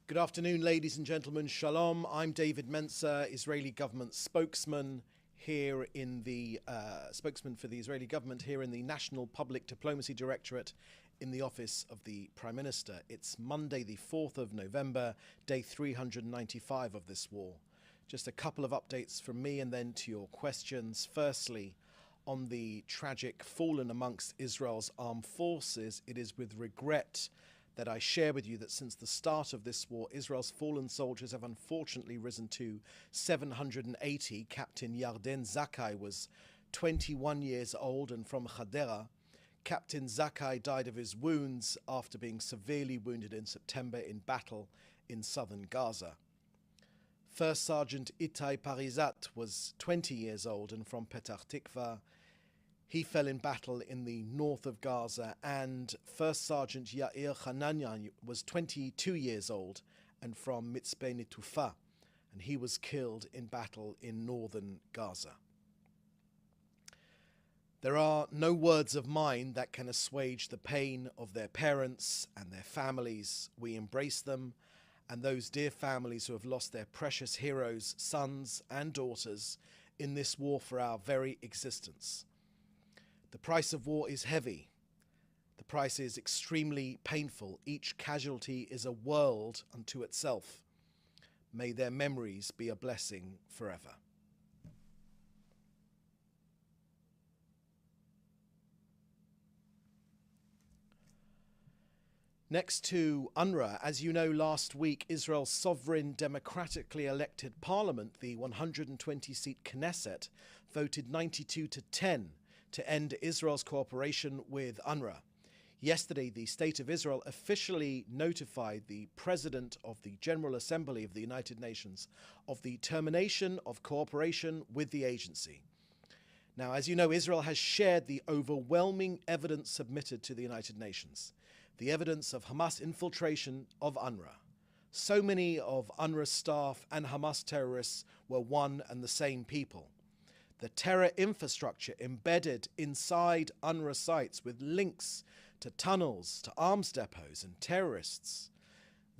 Good afternoon, ladies and gentlemen. Shalom. I'm David Mencer, Israeli government spokesman here in the spokesman for the Israeli government here in the National Public Diplomacy Directorate in the office of the Prime Minister. It's Monday, the 4th of November, day 395 of this war. Just a couple of updates from me and then to your questions. Firstly, on the tragic fallen amongst Israel's armed forces, it is with regret that I share with you that since the start of this war, Israel's fallen soldiers have unfortunately risen to 780. Captain Yarden Zakai was 21 years old and from Hadera. Captain Zakai died of his wounds after being severely wounded in September in battle in southern Gaza. First Sergeant Itai Parizat was 20 years old and from Petah Tikva. He fell in battle in the north of Gaza, and First Sergeant Yair Hanania was 22 years old and from Mitzpe Nitufa, and he was killed in battle in northern Gaza. There are no words of mine that can assuage the pain of their parents and their families. We embrace them and those dear families who have lost their precious heroes, sons and daughters in this war for our very existence. The price of war is heavy. The price is extremely painful. Each casualty is a world unto itself. May their memories be a blessing forever. Next to UNRWA, as you know, last week, Israel's sovereign democratically elected parliament, the 120-seat Knesset, voted 92-10 to end Israel's cooperation with UNRWA. Yesterday, the State of Israel officially notified the President of the General Assembly of the United Nations of the termination of cooperation with the agency. Now, as you know, Israel has shared the overwhelming evidence submitted to the United Nations, the evidence of Hamas infiltration of UNRWA. So many of UNRWA staff and Hamas terrorists were one and the same people. The terror infrastructure embedded inside UNRWA sites with links to tunnels, to arms depots and terrorists.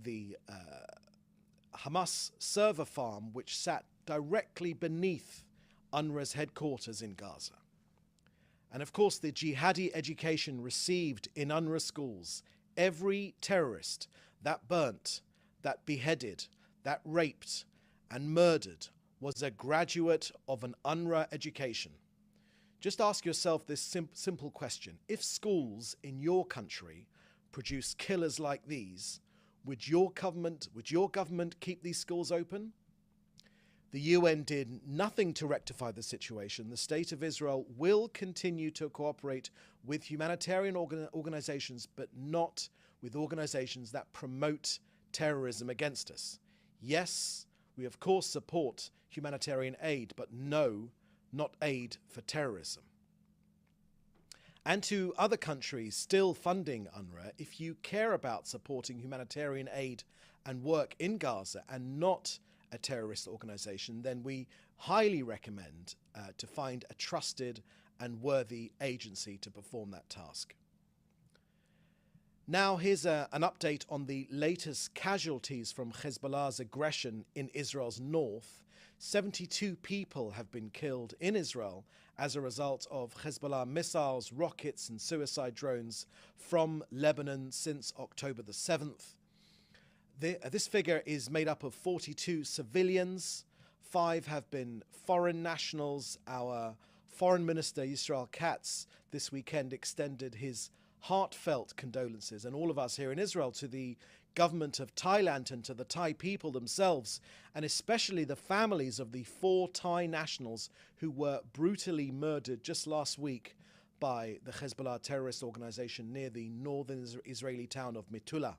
The Hamas server farm, which sat directly beneath UNRWA's headquarters in Gaza. And of course, the jihadi education received in UNRWA schools. Every terrorist that burnt, that beheaded, that raped and murdered was a graduate of an UNRWA education. Just ask yourself this simple question. If schools in your country produce killers like these, would your government keep these schools open? The UN did nothing to rectify the situation. The State of Israel will continue to cooperate with humanitarian organizations, but not with organizations that promote terrorism against us. Yes, we of course support humanitarian aid, but no, not aid for terrorism. And to other countries still funding UNRWA, if you care about supporting humanitarian aid and work in Gaza and not a terrorist organization, then we highly recommend to find a trusted and worthy agency to perform that task. Now here's an update on the latest casualties from Hezbollah's aggression in Israel's north. 72 people have been killed in Israel as a result of Hezbollah missiles, rockets and suicide drones from Lebanon since October the 7th. This figure is made up of 42 civilians. 5 have been foreign nationals. Our Foreign Minister Yisrael Katz this weekend extended his heartfelt condolences, and all of us here in Israel, to the government of Thailand and to the Thai people themselves, and especially the families of the 4 Thai nationals who were brutally murdered just last week by the Hezbollah terrorist organization near the northern Israeli town of Metula.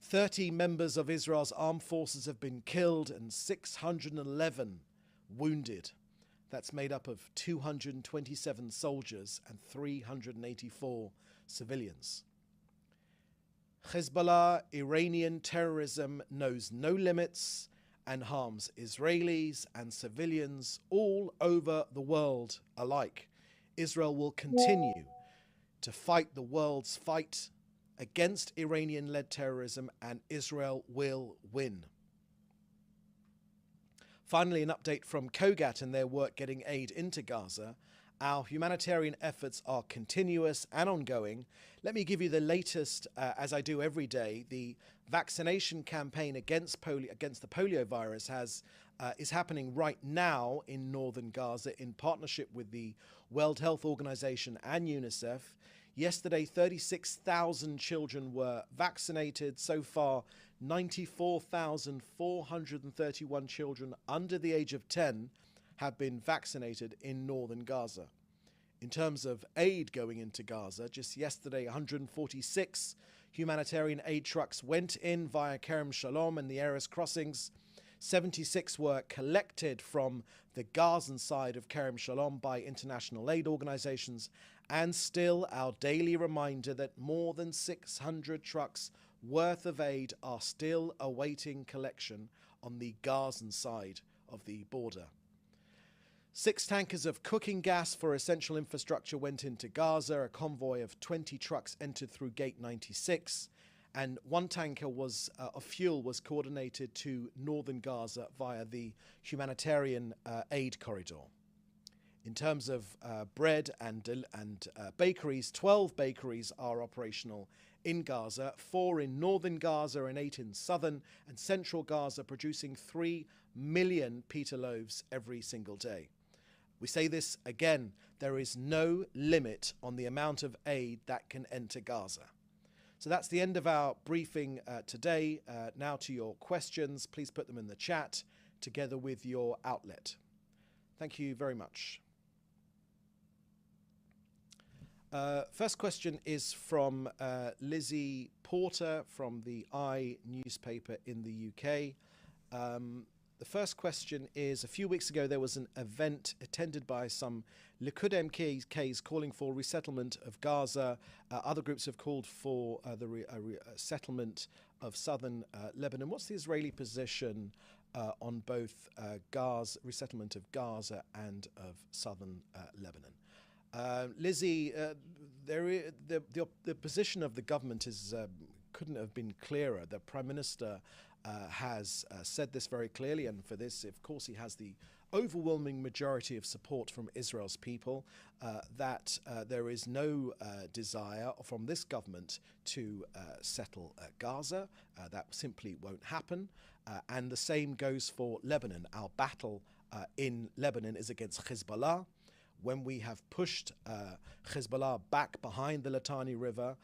30 members of Israel's armed forces have been killed and 611 wounded. That's made up of 227 soldiers and 384 civilians. Hezbollah Iranian terrorism knows no limits and harms Israelis and civilians all over the world alike. Israel will continue to fight the world's fight against Iranian-led terrorism, and Israel will win. Finally, an update from COGAT and their work getting aid into Gaza. Our humanitarian efforts are continuous and ongoing. Let me give you the latest, as I do every day. The vaccination campaign against the polio virus is happening right now in northern Gaza in partnership with the World Health Organization and UNICEF. Yesterday, 36,000 children were vaccinated. So far, 94,431 children under the age of 10 have been vaccinated in northern Gaza. In terms of aid going into Gaza, just yesterday 146 humanitarian aid trucks went in via Kerem Shalom and the Erez crossings. 76 were collected from the Gazan side of Kerem Shalom by international aid organizations, and still our daily reminder that more than 600 trucks worth of aid are still awaiting collection on the Gazan side of the border. 6 tankers of cooking gas for essential infrastructure went into Gaza. A convoy of 20 trucks entered through Gate 96, and 1 tanker of fuel was coordinated to northern Gaza via the humanitarian aid corridor. In terms of bread and bakeries, 12 bakeries are operational in Gaza, 4 in northern Gaza and 8 in southern and central Gaza, producing 3 million pita loaves every single day. We say this again, there is no limit on the amount of aid that can enter Gaza. So that's the end of our briefing today. Now to your questions. Please put them in the chat together with your outlet. Thank you very much. First question is from Lizzie Porter from the I newspaper in the UK. The first question is, a few weeks ago there was an event attended by some Likud MKs calling for resettlement of Gaza. Other groups have called for the settlement of southern Lebanon. What's the Israeli position on both resettlement of Gaza and of southern Lebanon? Lizzie, the position of the government couldn't have been clearer. The Prime Minister has said this very clearly, and for this, of course, he has the overwhelming majority of support from Israel's people, that there is no desire from this government to settle Gaza. That simply won't happen. And the same goes for Lebanon. Our battle in Lebanon is against Hezbollah. When we have pushed Hezbollah back behind the Litani River,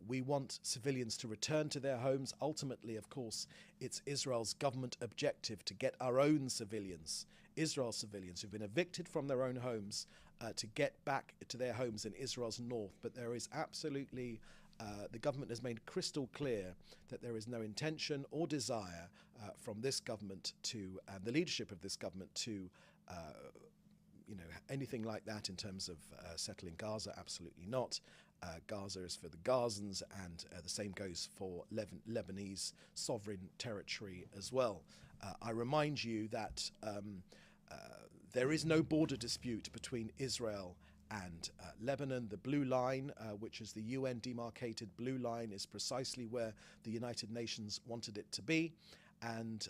we want civilians to return to their homes. Ultimately, of course, it's Israel's government objective to get our own civilians, Israel's civilians who've been evicted from their own homes, to get back to their homes in Israel's north. But there is absolutely, the government has made crystal clear that there is no intention or desire from this government to, and the leadership of this government to, anything like that in terms of settling Gaza. Absolutely not. Gaza is for the Gazans, and the same goes for Lebanese sovereign territory as well. I remind you that there is no border dispute between Israel and Lebanon. The blue line, which is the UN demarcated blue line, is precisely where the United Nations wanted it to be, and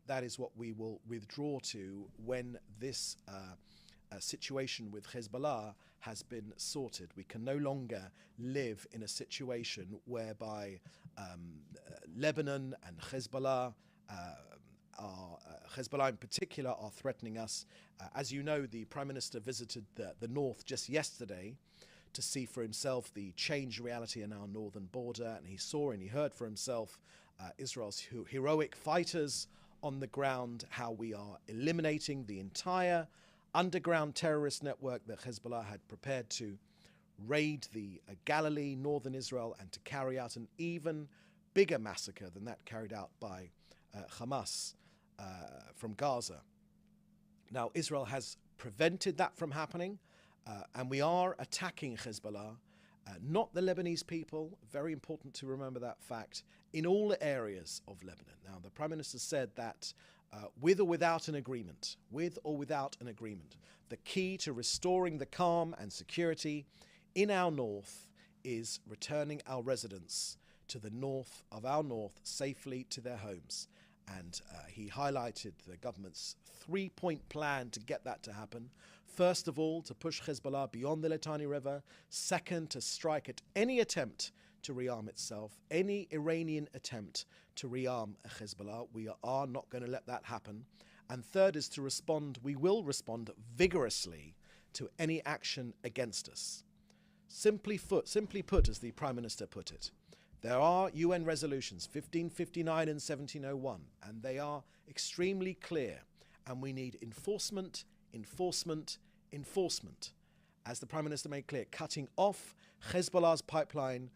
that is what we will withdraw to when this situation with Hezbollah has been sorted. We can no longer live in a situation whereby Lebanon and Hezbollah, Hezbollah in particular, are threatening us. As you know, the Prime Minister visited the north just yesterday to see for himself the changed reality in our northern border, and he saw and he heard for himself Israel's heroic fighters on the ground, how we are eliminating the entire underground terrorist network that Hezbollah had prepared to raid the Galilee, northern Israel, and to carry out an even bigger massacre than that carried out by Hamas from Gaza. Now, Israel has prevented that from happening, and we are attacking Hezbollah, not the Lebanese people. Very important to remember that fact, in all areas of Lebanon. Now, the Prime Minister said that with or without an agreement, the key to restoring the calm and security in our north is returning our residents to the north of our north safely to their homes. And he highlighted the government's three-point plan to get that to happen. First of all, to push Hezbollah beyond the Litani River. Second, to strike at any attempt to rearm itself, any Iranian attempt to rearm Hezbollah. We are not going to let that happen. And third is to respond, we will respond vigorously to any action against us. Simply put, as the Prime Minister put it, there are UN resolutions 1559 and 1701, and they are extremely clear, and we need enforcement, enforcement, enforcement. As the Prime Minister made clear, cutting off Hezbollah's pipeline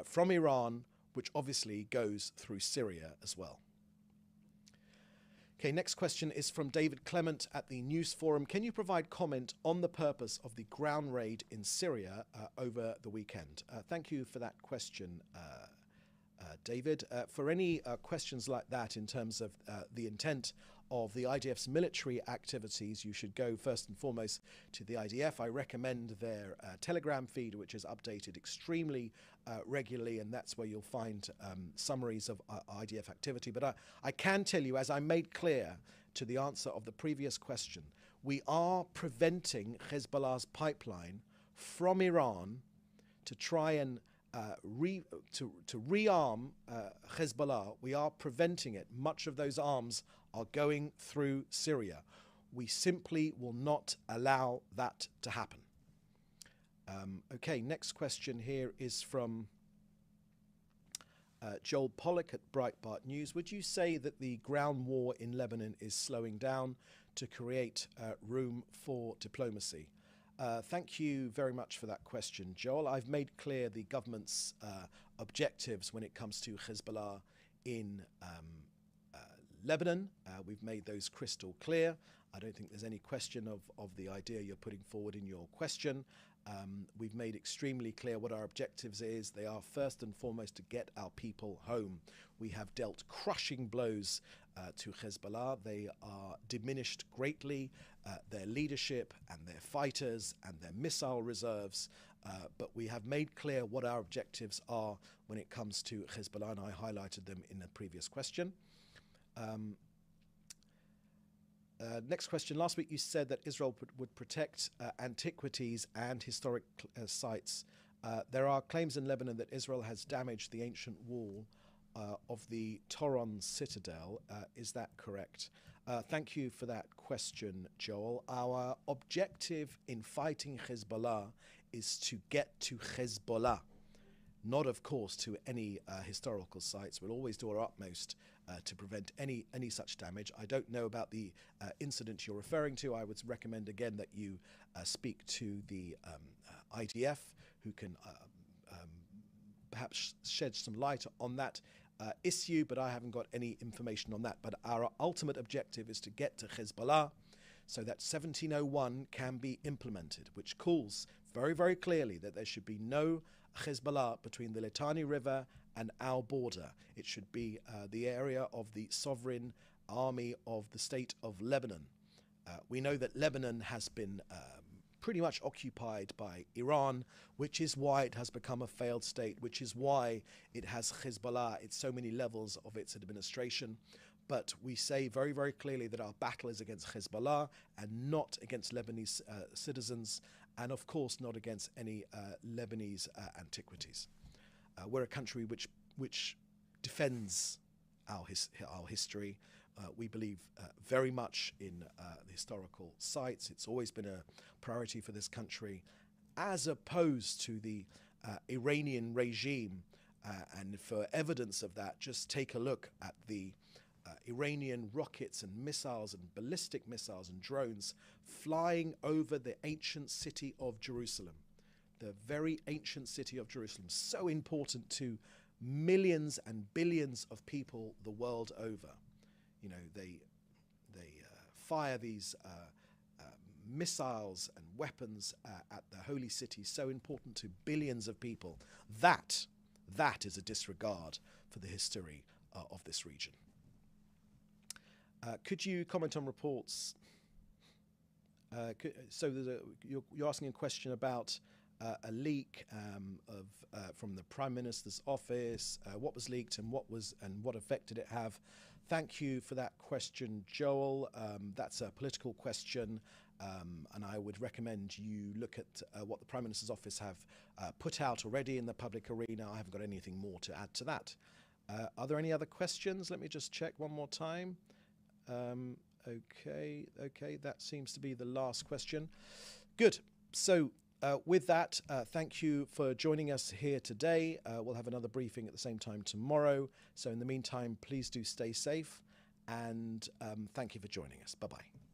from Iran, which obviously goes through Syria as well. Okay, next question is from David Clement at the News Forum. Can you provide comment on the purpose of the ground raid in Syria over the weekend? Thank you for that question, David. For any questions like that in terms of the intent of the IDF's military activities, you should go first and foremost to the IDF. I recommend their Telegram feed, which is updated extremely regularly, and that's where you'll find summaries of IDF activity. But I can tell you, as I made clear to the answer of the previous question, we are preventing Hezbollah's pipeline from Iran to try and rearm Hezbollah. We are preventing it. Much of those arms are going through Syria. We simply will not allow that to happen. Okay, next question here is from Joel Pollack at Breitbart News. Would you say that the ground war in Lebanon is slowing down to create room for diplomacy? Thank you very much for that question, Joel. I've made clear the government's objectives when it comes to Hezbollah in Lebanon. We've made those crystal clear. I don't think there's any question of the idea you're putting forward in your question. We've made extremely clear what our objectives is. They are first and foremost to get our people home. We have dealt crushing blows to Hezbollah. They are diminished greatly, their leadership and their fighters and their missile reserves. But we have made clear what our objectives are when it comes to Hezbollah, and I highlighted them in the previous question. Next question. Last week you said that Israel would protect antiquities and historic sites. There are claims in Lebanon that Israel has damaged the ancient wall of the Toron citadel. Is that correct? Thank you for that question, Joel. Our objective in fighting Hezbollah is to get to Hezbollah, not, of course, to any historical sites. We'll always do our utmost to prevent any such damage. I don't know about the incident you're referring to. I would recommend again that you speak to the IDF, who can perhaps shed some light on that issue, but I haven't got any information on that. But our ultimate objective is to get to Hezbollah so that 1701 can be implemented, which calls very, very clearly that there should be no Hezbollah between the Litani River and our border. It should be the area of the sovereign army of the state of Lebanon. We know that Lebanon has been pretty much occupied by Iran, which is why it has become a failed state, which is why it has Hezbollah at so many levels of its administration. But we say very, very clearly that our battle is against Hezbollah and not against Lebanese citizens, and of course not against any Lebanese antiquities. We're a country which defends our history. We believe very much in the historical sites. It's always been a priority for this country, as opposed to the Iranian regime. And for evidence of that, just take a look at the Iranian rockets and missiles and ballistic missiles and drones flying over the ancient city of Jerusalem. The very ancient city of Jerusalem, so important to millions and billions of people the world over. You know, they fire these missiles and weapons at the holy city, so important to billions of people. That is a disregard for the history of this region. Could you comment on reports? So you're asking a question about a leak from the Prime Minister's office. What was leaked and what effect did it have? Thank you for that question, Joel. That's a political question, and I would recommend you look at what the Prime Minister's office have put out already in the public arena. I haven't got anything more to add to that. Are there any other questions? Let me just check one more time. Okay, that seems to be the last question. Good. So with that, thank you for joining us here today. We'll have another briefing at the same time tomorrow. So in the meantime, please do stay safe, and thank you for joining us. Bye-bye.